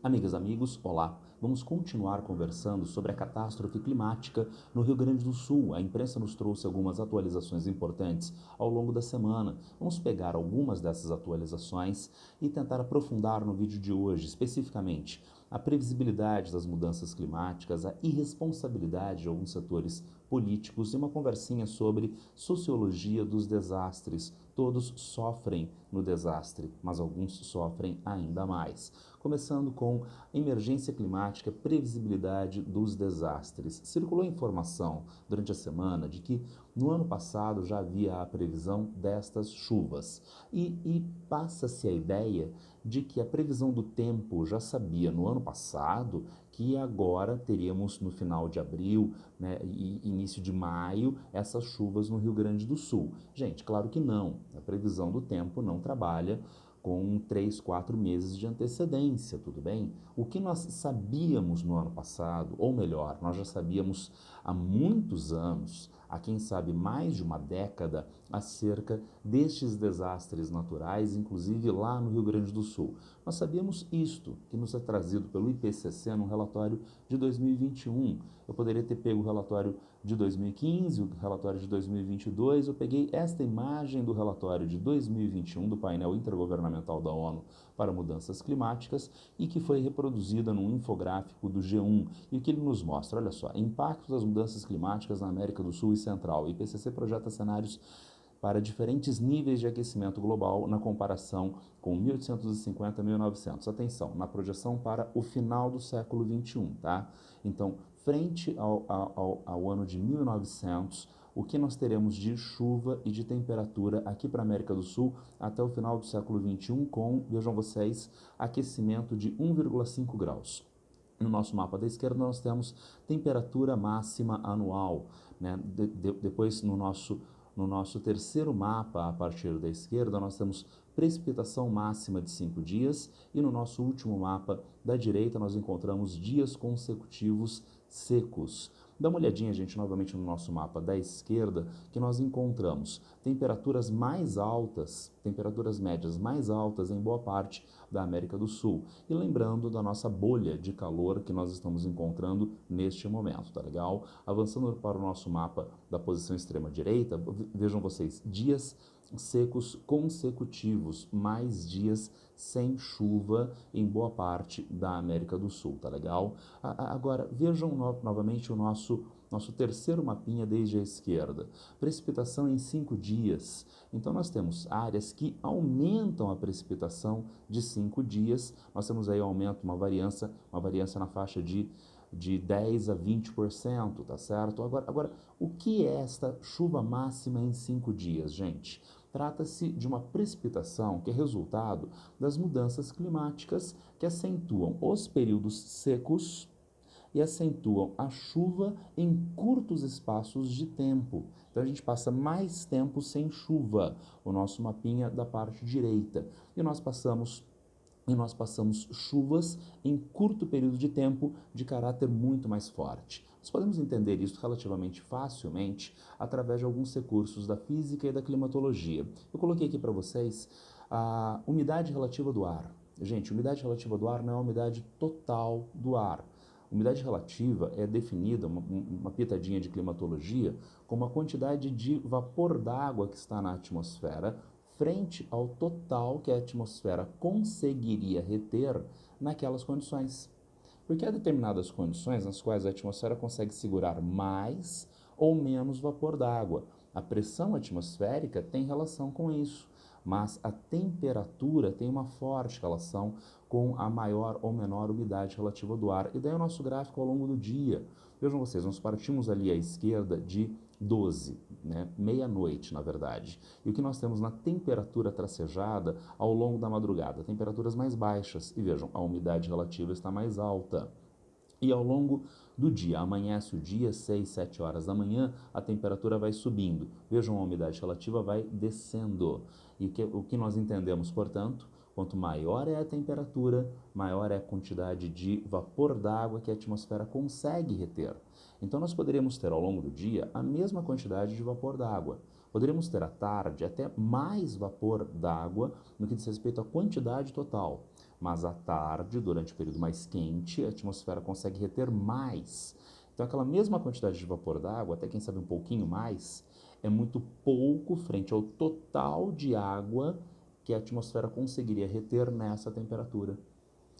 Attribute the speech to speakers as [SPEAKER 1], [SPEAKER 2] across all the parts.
[SPEAKER 1] Amigas, amigos, olá! Vamos continuar conversando sobre a catástrofe climática no Rio Grande do Sul. A imprensa nos trouxe algumas atualizações importantes ao longo da semana. Vamos pegar algumas dessas atualizações e tentar aprofundar no vídeo de hoje, especificamente a previsibilidade das mudanças climáticas, a irresponsabilidade de alguns setores políticos e uma conversinha sobre sociologia dos desastres. Todos sofrem no desastre, mas alguns sofrem ainda mais. Começando com emergência climática, previsibilidade dos desastres. Circulou informação durante a semana de que no ano passado já havia a previsão destas chuvas e passa-se a ideia de que a previsão do tempo já sabia no ano passado que agora teríamos no final de abril, né, e início de maio, essas chuvas no Rio Grande do Sul. Gente, claro que não. A previsão do tempo não trabalha com 3, 4 meses de antecedência, tudo bem? O que nós sabíamos no ano passado, ou melhor, nós já sabíamos há muitos anos, há quem sabe mais de uma década, acerca destes desastres naturais, inclusive lá no Rio Grande do Sul. Nós sabíamos isto, que nos é trazido pelo IPCC no relatório de 2021. Eu poderia ter pego o relatório de 2015, o relatório de 2022, eu peguei esta imagem do relatório de 2021 do painel intergovernamental da ONU para mudanças climáticas e que foi reproduzida num infográfico do G1. E o que ele nos mostra? Olha só, impacto das mudanças climáticas na América do Sul e Central. O IPCC projeta cenários para diferentes níveis de aquecimento global na comparação com 1850 a 1900. Atenção, na projeção para o final do século 21, tá? Então, frente ao ano de 1900, o que nós teremos de chuva e de temperatura aqui para a América do Sul até o final do século 21 com, vejam vocês, aquecimento de 1,5 graus. No nosso mapa da esquerda nós temos temperatura máxima anual, né? Depois no nosso terceiro mapa, a partir da esquerda, nós temos precipitação máxima de 5 dias e no nosso último mapa da direita nós encontramos dias consecutivos secos. Dá uma olhadinha, gente, novamente no nosso mapa da esquerda, que nós encontramos temperaturas mais altas, temperaturas médias mais altas em boa parte da América do Sul. E lembrando da nossa bolha de calor que nós estamos encontrando neste momento, tá legal? Avançando para o nosso mapa da posição extrema-direita, vejam vocês, dias secos consecutivos, mais dias sem chuva em boa parte da América do Sul, tá legal? Agora, vejam novamente o nosso terceiro mapinha desde a esquerda. Precipitação em 5 dias. Então, nós temos áreas que aumentam a precipitação de 5 dias. Nós temos aí aumento, uma variância na faixa de 10 a 20%, tá certo? Agora, o que é esta chuva máxima em 5 dias, gente? Trata-se de uma precipitação que é resultado das mudanças climáticas que acentuam os períodos secos e acentuam a chuva em curtos espaços de tempo. Então a gente passa mais tempo sem chuva, o nosso mapinha da parte direita, e nós passamos chuvas em curto período de tempo de caráter muito mais forte. Nós podemos entender isso relativamente facilmente através de alguns recursos da física e da climatologia. Eu coloquei aqui para vocês a umidade relativa do ar. Gente, umidade relativa do ar não é a umidade total do ar. Umidade relativa é definida, uma pitadinha de climatologia, como a quantidade de vapor d'água que está na atmosfera frente ao total que a atmosfera conseguiria reter naquelas condições. Porque há determinadas condições nas quais a atmosfera consegue segurar mais ou menos vapor d'água. A pressão atmosférica tem relação com isso, mas a temperatura tem uma forte relação com a maior ou menor umidade relativa do ar. E daí o nosso gráfico ao longo do dia. Vejam vocês, nós partimos ali à esquerda de 12, né? Meia-noite, na verdade. E o que nós temos na temperatura tracejada ao longo da madrugada? Temperaturas mais baixas. E vejam, a umidade relativa está mais alta. E ao longo do dia, amanhece o dia, 6, 7 horas da manhã, a temperatura vai subindo. Vejam, a umidade relativa vai descendo. E o que nós entendemos, portanto, quanto maior é a temperatura, maior é a quantidade de vapor d'água que a atmosfera consegue reter. Então, nós poderíamos ter ao longo do dia a mesma quantidade de vapor d'água. Poderíamos ter à tarde até mais vapor d'água no que diz respeito à quantidade total. mas à tarde, durante o período mais quente, a atmosfera consegue reter mais. Então, aquela mesma quantidade de vapor d'água, até quem sabe um pouquinho mais, é muito pouco frente ao total de água que a atmosfera conseguiria reter nessa temperatura.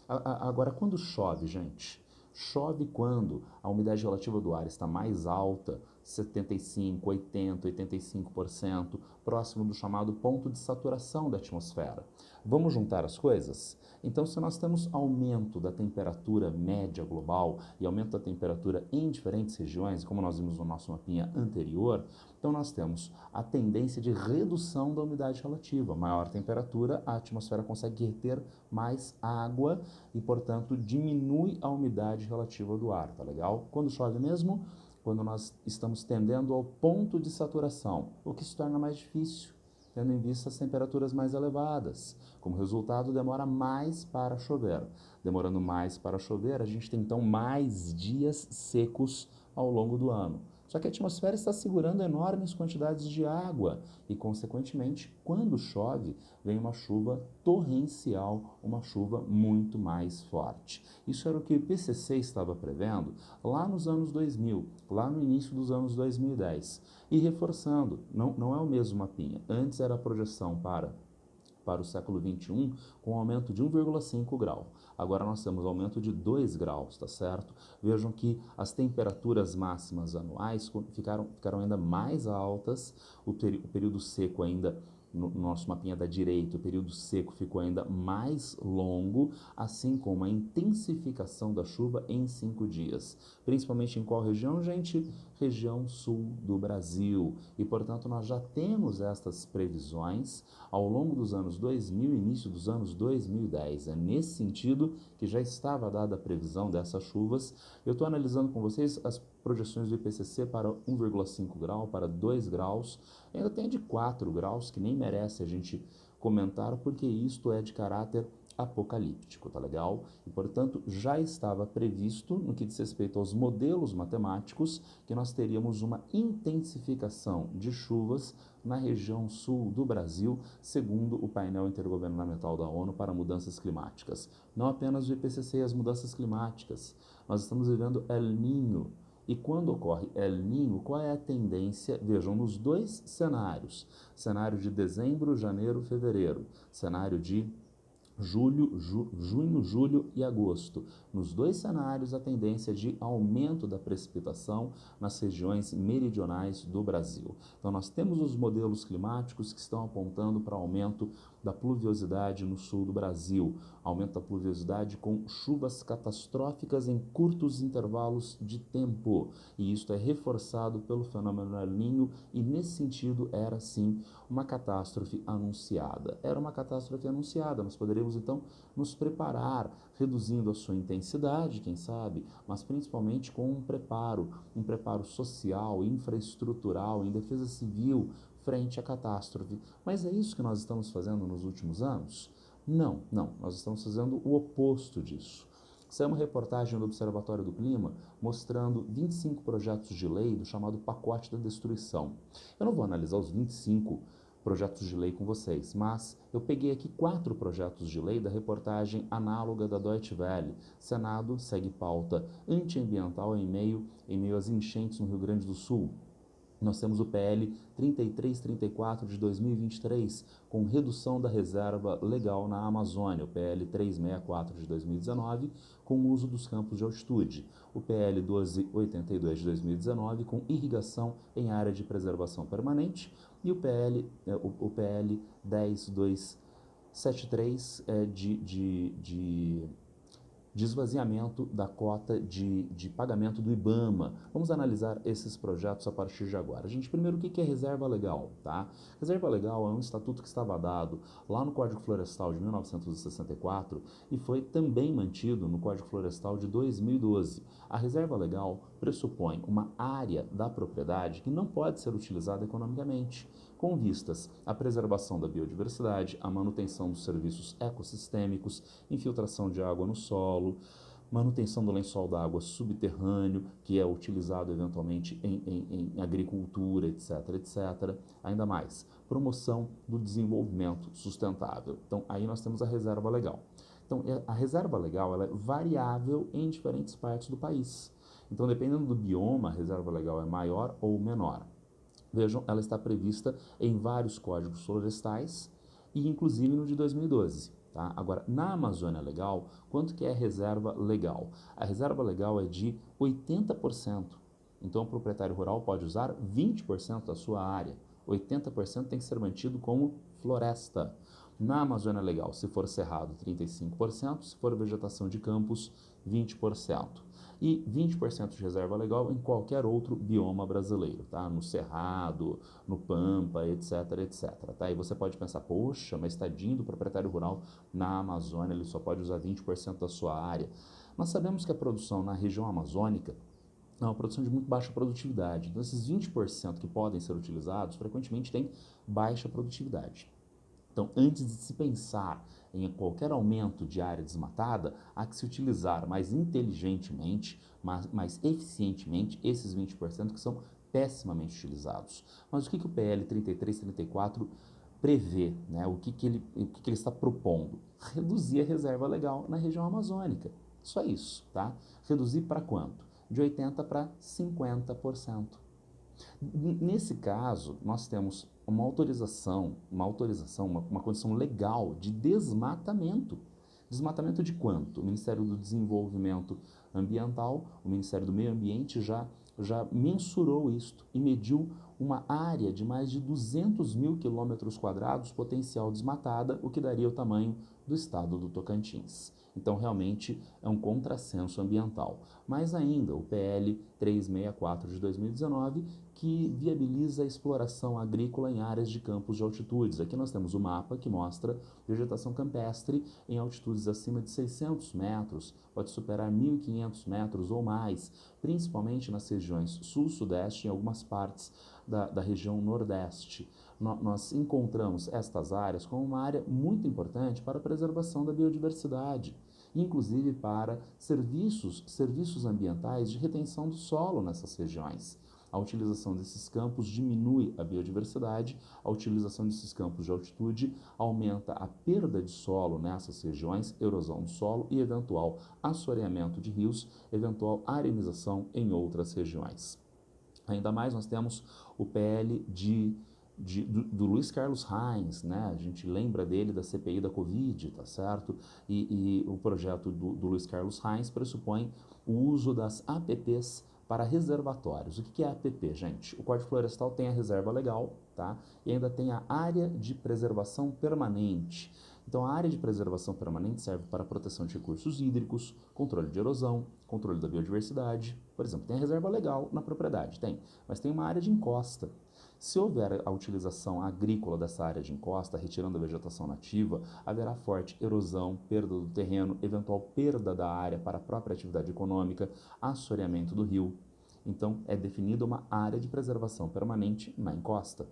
[SPEAKER 1] Agora, quando chove, gente, chove quando a umidade relativa do ar está mais alta, 75, 80, 85%, próximo do chamado ponto de saturação da atmosfera. Vamos juntar as coisas? Então, se nós temos aumento da temperatura média global e aumento da temperatura em diferentes regiões, como nós vimos no nosso mapinha anterior, então nós temos a tendência de redução da umidade relativa. Maior temperatura, a atmosfera consegue reter mais água e, portanto, diminui a umidade relativa do ar, tá legal? Quando chove mesmo? Quando nós estamos tendendo ao ponto de saturação, o que se torna mais difícil, tendo em vista as temperaturas mais elevadas. Como resultado, demora mais para chover. Demorando mais para chover, a gente tem então mais dias secos ao longo do ano. Só que a atmosfera está segurando enormes quantidades de água e, consequentemente, quando chove, vem uma chuva torrencial, uma chuva muito mais forte. Isso era o que o IPCC estava prevendo lá nos anos 2000, lá no início dos anos 2010. E reforçando, não é o mesmo mapinha. Antes era a projeção para o século XXI com um aumento de 1,5 grau. Agora nós temos aumento de 2 graus, tá certo? Vejam que as temperaturas máximas anuais ficaram ainda mais altas, o período seco ainda, no nosso mapinha da direita, o período seco ficou ainda mais longo, assim como a intensificação da chuva em 5 dias. Principalmente em qual região, gente? Região sul do Brasil. E, portanto, nós já temos estas previsões ao longo dos anos 2000 e início dos anos 2010. É nesse sentido que já estava dada a previsão dessas chuvas. Eu estou analisando com vocês as projeções do IPCC para 1,5 grau, para 2 graus. Ainda tem de 4 graus, que nem merece a gente comentar, porque isto é de caráter apocalíptico, tá legal? E, portanto, já estava previsto, no que diz respeito aos modelos matemáticos, que nós teríamos uma intensificação de chuvas na região sul do Brasil, segundo o painel intergovernamental da ONU para mudanças climáticas. Não apenas o IPCC e as mudanças climáticas, nós estamos vivendo El Niño. E quando ocorre El Niño, qual é a tendência? Vejam, nos dois cenários, cenário de dezembro, janeiro, fevereiro, cenário de junho, julho e agosto. Nos dois cenários, a tendência é de aumento da precipitação nas regiões meridionais do Brasil. Então, nós temos os modelos climáticos que estão apontando para aumento da pluviosidade no sul do Brasil, aumento da pluviosidade com chuvas catastróficas em curtos intervalos de tempo. E isto é reforçado pelo fenômeno El Niño e, nesse sentido, era sim uma catástrofe anunciada. Era uma catástrofe anunciada, nós poderíamos então nos preparar, reduzindo a sua intensidade, quem sabe, mas principalmente com um preparo social, infraestrutural, em defesa civil, frente à catástrofe. Mas é isso que nós estamos fazendo nos últimos anos? Não, nós estamos fazendo o oposto disso. Essa é uma reportagem do Observatório do Clima mostrando 25 projetos de lei do chamado pacote da destruição. Eu não vou analisar os 25 projetos de lei com vocês, mas eu peguei aqui 4 projetos de lei da reportagem análoga da Deutsche Welle. Senado segue pauta antiambiental em meio às enchentes no Rio Grande do Sul. Nós temos o PL 3334 de 2023, com redução da reserva legal na Amazônia, o PL 364 de 2019, com o uso dos campos de altitude, o PL 1282 de 2019, com irrigação em área de preservação permanente, e o PL 10273 de esvaziamento da cota de pagamento do IBAMA. Vamos analisar esses projetos a partir de agora. Gente, primeiro, o que é reserva legal? Tá? Reserva legal é um estatuto que estava dado lá no Código Florestal de 1964 e foi também mantido no Código Florestal de 2012. A reserva legal pressupõe uma área da propriedade que não pode ser utilizada economicamente, com vistas à preservação da biodiversidade, à manutenção dos serviços ecossistêmicos, infiltração de água no solo, manutenção do lençol d'água subterrâneo, que é utilizado eventualmente em agricultura, etc. Ainda mais, promoção do desenvolvimento sustentável. Então, aí nós temos a reserva legal. Então, a reserva legal ela é variável em diferentes partes do país. Então, dependendo do bioma, a reserva legal é maior ou menor. Vejam, ela está prevista em vários códigos florestais e inclusive no de 2012. Tá? Agora, na Amazônia Legal, quanto que é a reserva legal? A reserva legal é de 80%. Então, o proprietário rural pode usar 20% da sua área. 80% tem que ser mantido como floresta. Na Amazônia Legal, se for cerrado, 35%, se for vegetação de campos, 20%. E 20% de reserva legal em qualquer outro bioma brasileiro, tá? No Cerrado, no Pampa, etc, etc. Tá? E você pode pensar, poxa, mas tadinho do proprietário rural na Amazônia, ele só pode usar 20% da sua área. Nós sabemos que a produção na região amazônica é uma produção de muito baixa produtividade. Então, esses 20% que podem ser utilizados, frequentemente têm baixa produtividade. Então, antes de se pensar em qualquer aumento de área desmatada, há que se utilizar mais inteligentemente, mais eficientemente, esses 20% que são pessimamente utilizados. Mas o que o PL 3334 prevê, né? O que ele está propondo? Reduzir a reserva legal na região amazônica. Só isso, tá? Reduzir para quanto? De 80% para 50%. Nesse caso, nós temos uma condição legal de desmatamento. Desmatamento de quanto? O Ministério do Desenvolvimento Ambiental, o Ministério do Meio Ambiente já mensurou isto e mediu uma área de mais de 200 mil quilômetros quadrados potencial desmatada, o que daria o tamanho do estado do Tocantins. Então, realmente, é um contrassenso ambiental. Mais ainda, o PL 364 de 2019, que viabiliza a exploração agrícola em áreas de campos de altitudes. Aqui nós temos o mapa que mostra vegetação campestre em altitudes acima de 600 metros, pode superar 1.500 metros ou mais, principalmente nas regiões sul-sudeste e em algumas partes da região nordeste. Nós encontramos estas áreas como uma área muito importante para a preservação da biodiversidade, inclusive para serviços ambientais de retenção do solo nessas regiões. A utilização desses campos diminui a biodiversidade, a utilização desses campos de altitude aumenta a perda de solo nessas regiões, erosão do solo e eventual assoreamento de rios, eventual arenização em outras regiões. Ainda mais nós temos o PL do Luiz Carlos Reis, né? A gente lembra dele da CPI da Covid, tá certo? E o projeto do Luiz Carlos Reis pressupõe o uso das APPs para reservatórios. O que é APP, gente? O Código Florestal tem a reserva legal, tá? E ainda tem a área de preservação permanente. Então, a área de preservação permanente serve para a proteção de recursos hídricos, controle de erosão, controle da biodiversidade. Por exemplo, tem a reserva legal na propriedade, tem, mas tem uma área de encosta. Se houver a utilização agrícola dessa área de encosta, retirando a vegetação nativa, haverá forte erosão, perda do terreno, eventual perda da área para a própria atividade econômica, assoreamento do rio. Então, é definida uma área de preservação permanente na encosta,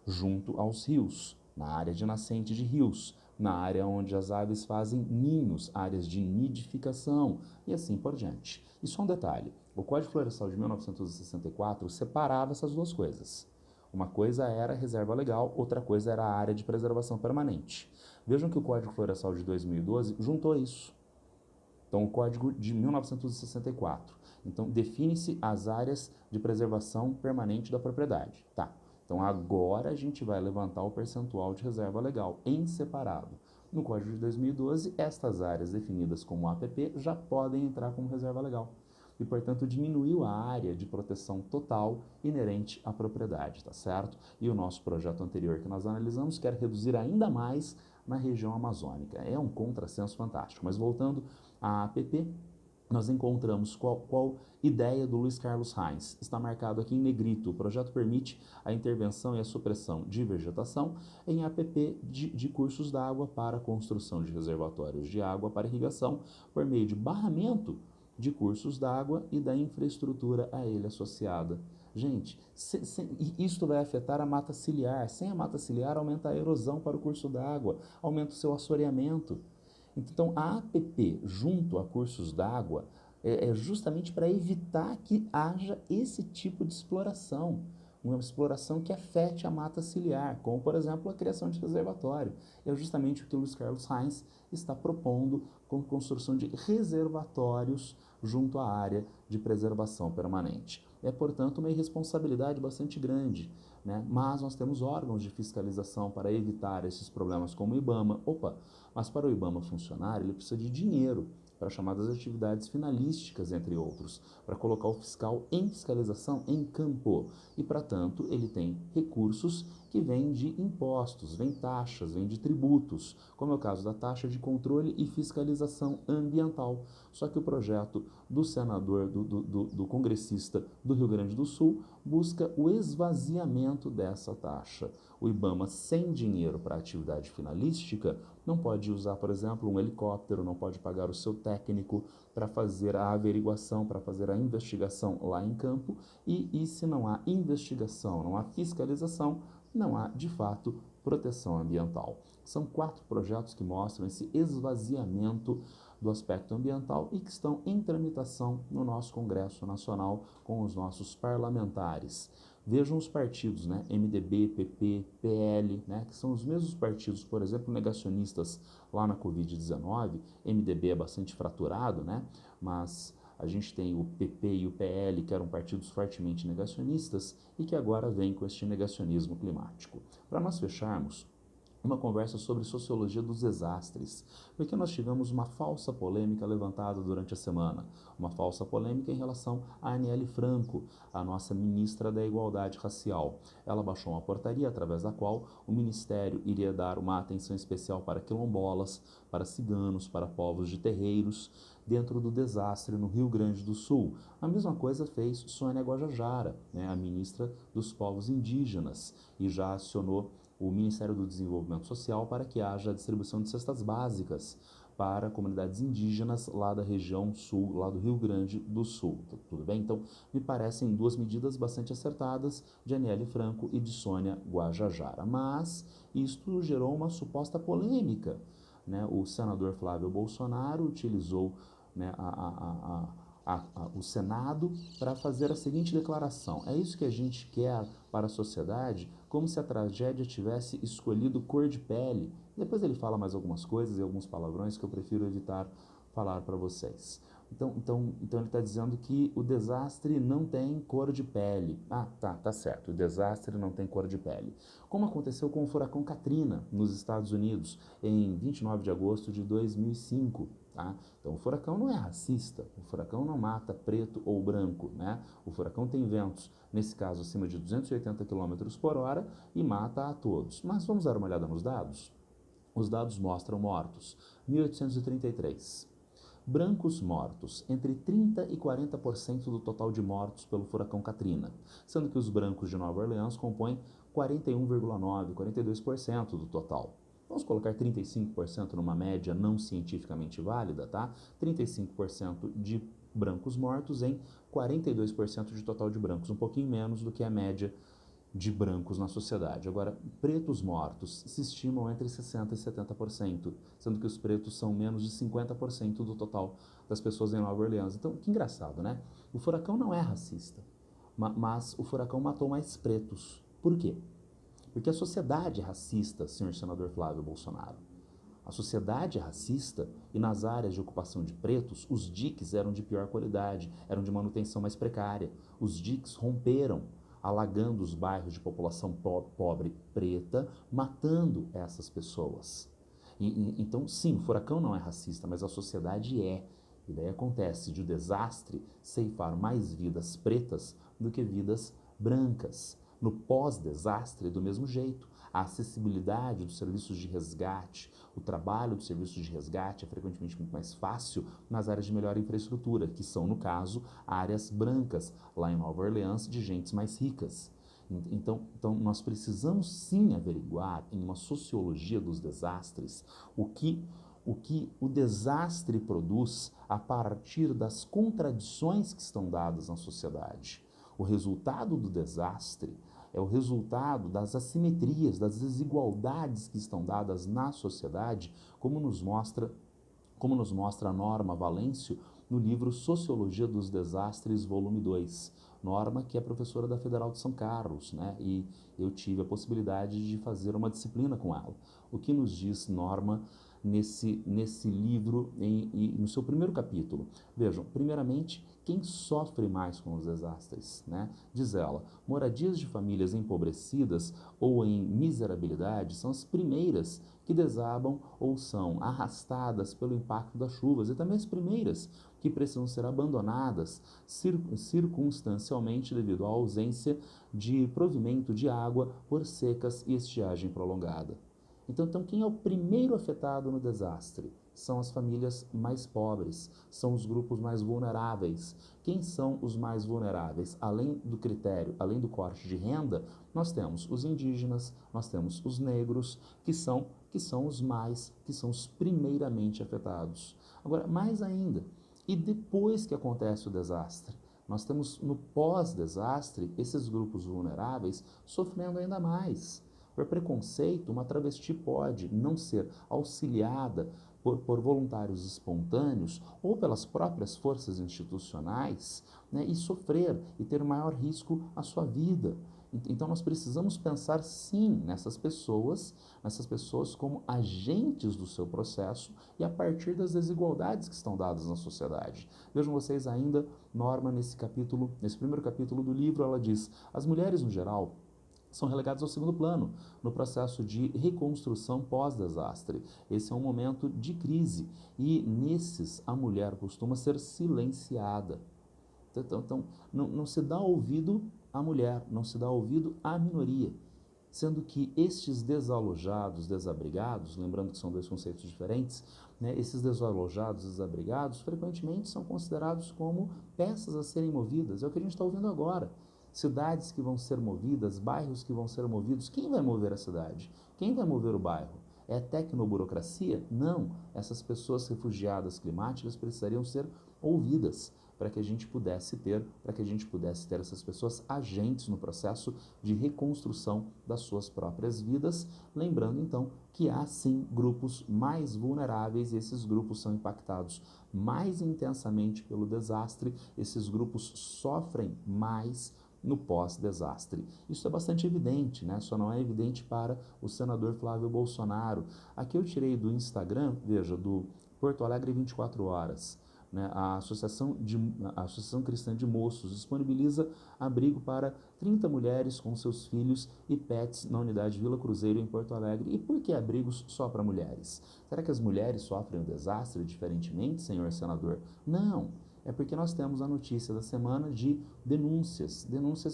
[SPEAKER 1] junto aos rios, na área de nascente de rios, na área onde as aves fazem ninhos, áreas de nidificação e assim por diante. E só um detalhe, o Código Florestal de 1964 separava essas duas coisas. Uma coisa era a reserva legal, outra coisa era a área de preservação permanente. Vejam que o Código Florestal de 2012 juntou isso. Então, o Código de 1964. Então, define-se as áreas de preservação permanente da propriedade. Tá. Então, agora a gente vai levantar o percentual de reserva legal em separado. No Código de 2012, estas áreas definidas como APP já podem entrar como reserva legal. E, portanto, diminuiu a área de proteção total inerente à propriedade, tá certo? E o nosso projeto anterior que nós analisamos quer reduzir ainda mais na região amazônica. É um contrassenso fantástico. Mas voltando à APP, nós encontramos qual ideia do Luiz Carlos Reis. Está marcado aqui em negrito. O projeto permite a intervenção e a supressão de vegetação em APP de cursos d'água para a construção de reservatórios de água para irrigação por meio de barramento de cursos d'água e da infraestrutura a ele associada. Gente, isto vai afetar a mata ciliar. Sem a mata ciliar, aumenta a erosão para o curso d'água, aumenta o seu assoreamento. Então, a APP junto a cursos d'água é justamente para evitar que haja esse tipo de exploração. uma exploração que afete a mata ciliar, como, por exemplo, a criação de reservatório. E é justamente o que o Luiz Carlos Reins está propondo com a construção de reservatórios junto à área de preservação permanente. É, portanto, uma irresponsabilidade bastante grande, né? Mas nós temos órgãos de fiscalização para evitar esses problemas, como o IBAMA. Mas para o IBAMA funcionar, ele precisa de dinheiro para chamadas atividades finalísticas, entre outros, para colocar o fiscal em fiscalização em campo. E, para tanto, ele tem recursos que vêm de impostos, vêm taxas, vêm de tributos, como é o caso da taxa de controle e fiscalização ambiental. Só que o projeto do senador, do congressista do Rio Grande do Sul, busca o esvaziamento dessa taxa. O IBAMA, sem dinheiro para atividade finalística, não pode usar, por exemplo, um helicóptero, não pode pagar o seu técnico para fazer a averiguação, para fazer a investigação lá em campo, e se não há investigação, não há fiscalização, não há, de fato, proteção ambiental. São 4 projetos que mostram esse esvaziamento do aspecto ambiental e que estão em tramitação no nosso Congresso Nacional com os nossos parlamentares. Vejam os partidos, né? MDB, PP, PL, né? Que são os mesmos partidos, por exemplo, negacionistas lá na Covid-19. MDB é bastante fraturado, né? Mas a gente tem o PP e o PL, que eram partidos fortemente negacionistas e que agora vêm com este negacionismo climático. Para nós fecharmos, uma conversa sobre sociologia dos desastres, porque nós tivemos uma falsa polêmica levantada durante a semana, uma falsa polêmica em relação a Aniele Franco, a nossa ministra da Igualdade Racial. Ela baixou uma portaria através da qual o Ministério iria dar uma atenção especial para quilombolas, para ciganos, para povos de terreiros, dentro do desastre no Rio Grande do Sul. A mesma coisa fez Sônia Guajajara, né, a ministra dos povos indígenas, e já acionou o Ministério do Desenvolvimento Social para que haja a distribuição de cestas básicas para comunidades indígenas lá da região sul, lá do Rio Grande do Sul. Tudo bem? Então, me parecem 2 medidas bastante acertadas de Aniele Franco e de Sônia Guajajara. Mas isto gerou uma suposta polêmica, né? O senador Flávio Bolsonaro utilizou, né, o Senado para fazer a seguinte declaração: é isso que a gente quer para a sociedade, como se a tragédia tivesse escolhido cor de pele. Depois ele fala mais algumas coisas e alguns palavrões que eu prefiro evitar falar para vocês. Então ele está dizendo que o desastre não tem cor de pele. Tá certo, o desastre não tem cor de pele. Como aconteceu com o furacão Katrina nos Estados Unidos em 29 de agosto de 2005. Tá? Então o furacão não é racista, o furacão não mata preto ou branco, né? O furacão tem ventos, nesse caso acima de 280 km por hora, e mata a todos. Mas vamos dar uma olhada nos dados? Os dados mostram mortos: 1833. Brancos mortos, entre 30% e 40% do total de mortos pelo furacão Katrina, sendo que os brancos de Nova Orleans compõem 41,9%, 42% do total. Vamos colocar 35% numa média não cientificamente válida, tá? 35% de brancos mortos em 42% de total de brancos, um pouquinho menos do que a média de brancos na sociedade. Agora, pretos mortos se estimam entre 60% e 70%, sendo que os pretos são menos de 50% do total das pessoas em Nova Orleans. Então, que engraçado, né? O furacão não é racista, mas o furacão matou mais pretos. Por quê? Porque a sociedade é racista, senhor senador Flávio Bolsonaro. A sociedade é racista e nas áreas de ocupação de pretos, os diques eram de pior qualidade, eram de manutenção mais precária. Os diques romperam, alagando os bairros de população pobre preta, matando essas pessoas. Então, sim, o furacão não é racista, mas a sociedade é. E daí acontece de o desastre ceifar mais vidas pretas do que vidas brancas. No pós-desastre, do mesmo jeito, a acessibilidade dos serviços de resgate, o trabalho dos serviços de resgate é frequentemente muito mais fácil nas áreas de melhor infraestrutura, que são, no caso, áreas brancas, lá em Nova Orleans, de gentes mais ricas. Então, nós precisamos sim averiguar, em uma sociologia dos desastres, o que o desastre produz a partir das contradições que estão dadas na sociedade. O resultado do desastre é o resultado das assimetrias, das desigualdades que estão dadas na sociedade, como nos mostra a Norma Valêncio no livro Sociologia dos Desastres, volume 2. Norma, que é professora da Federal de São Carlos, né? E eu tive a possibilidade de fazer uma disciplina com ela. O que nos diz Norma nesse livro, no seu primeiro capítulo? Vejam, primeiramente, quem sofre mais com os desastres, né? Diz ela, moradias de famílias empobrecidas ou em miserabilidade são as primeiras que desabam ou são arrastadas pelo impacto das chuvas e também as primeiras que precisam ser abandonadas circunstancialmente devido à ausência de provimento de água por secas e estiagem prolongada. Então, quem é o primeiro afetado no desastre? São as famílias mais pobres, são os grupos mais vulneráveis. Quem são os mais vulneráveis? Além do critério, além do corte de renda, nós temos os indígenas, nós temos os negros, que são os primeiramente afetados. Agora, mais ainda, e depois que acontece o desastre? Nós temos no pós-desastre esses grupos vulneráveis sofrendo ainda mais. Por preconceito, uma travesti pode não ser auxiliada por voluntários espontâneos ou pelas próprias forças institucionais, né, e sofrer e ter maior risco à sua vida. Então nós precisamos pensar sim nessas pessoas como agentes do seu processo e a partir das desigualdades que estão dadas na sociedade. Vejam vocês ainda, Norma, nesse primeiro capítulo do livro, ela diz: as mulheres no geral são relegados ao segundo plano no processo de reconstrução pós-desastre. Esse é um momento de crise e nesses a mulher costuma ser silenciada. Então não se dá ouvido à mulher, não se dá ouvido à minoria, sendo que estes desalojados, desabrigados, lembrando que são dois conceitos diferentes, né, esses desalojados, desabrigados, frequentemente são considerados como peças a serem movidas, é o que a gente está ouvindo agora. Cidades que vão ser movidas, bairros que vão ser movidos, quem vai mover a cidade? Quem vai mover o bairro? É tecnoburocracia? Não. Essas pessoas refugiadas climáticas precisariam ser ouvidas para que a gente pudesse ter essas pessoas agentes no processo de reconstrução das suas próprias vidas, lembrando então que há sim grupos mais vulneráveis e esses grupos são impactados mais intensamente pelo desastre, esses grupos sofrem mais no pós-desastre. Isso é bastante evidente, né? Só não é evidente para o senador Flávio Bolsonaro. Aqui eu tirei do Instagram, veja, do Porto Alegre 24 Horas. Né? A Associação Cristã de Moços disponibiliza abrigo para 30 mulheres com seus filhos e pets na unidade Vila Cruzeiro, em Porto Alegre. E por que abrigos só para mulheres? Será que as mulheres sofrem o desastre diferentemente, senhor senador? Não. É porque nós temos a notícia da semana de denúncias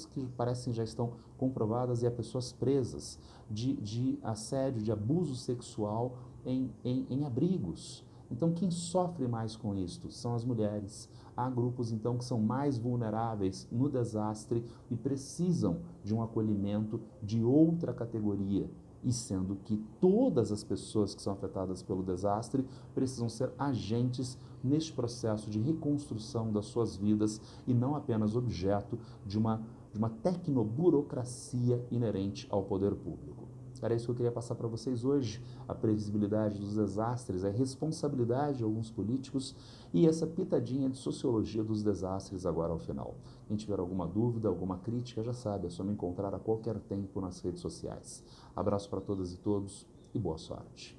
[SPEAKER 1] que parecem já estão comprovadas e há pessoas presas de assédio, de abuso sexual em abrigos. Então, quem sofre mais com isto são as mulheres. Há grupos, então, que são mais vulneráveis no desastre e precisam de um acolhimento de outra categoria. E sendo que todas as pessoas que são afetadas pelo desastre precisam ser agentes neste processo de reconstrução das suas vidas e não apenas objeto de uma tecnoburocracia inerente ao poder público. Era isso que eu queria passar para vocês hoje, a previsibilidade dos desastres, a responsabilidade de alguns políticos e essa pitadinha de sociologia dos desastres agora ao final. Quem tiver alguma dúvida, alguma crítica, já sabe, é só me encontrar a qualquer tempo nas redes sociais. Abraço para todas e todos e boa sorte.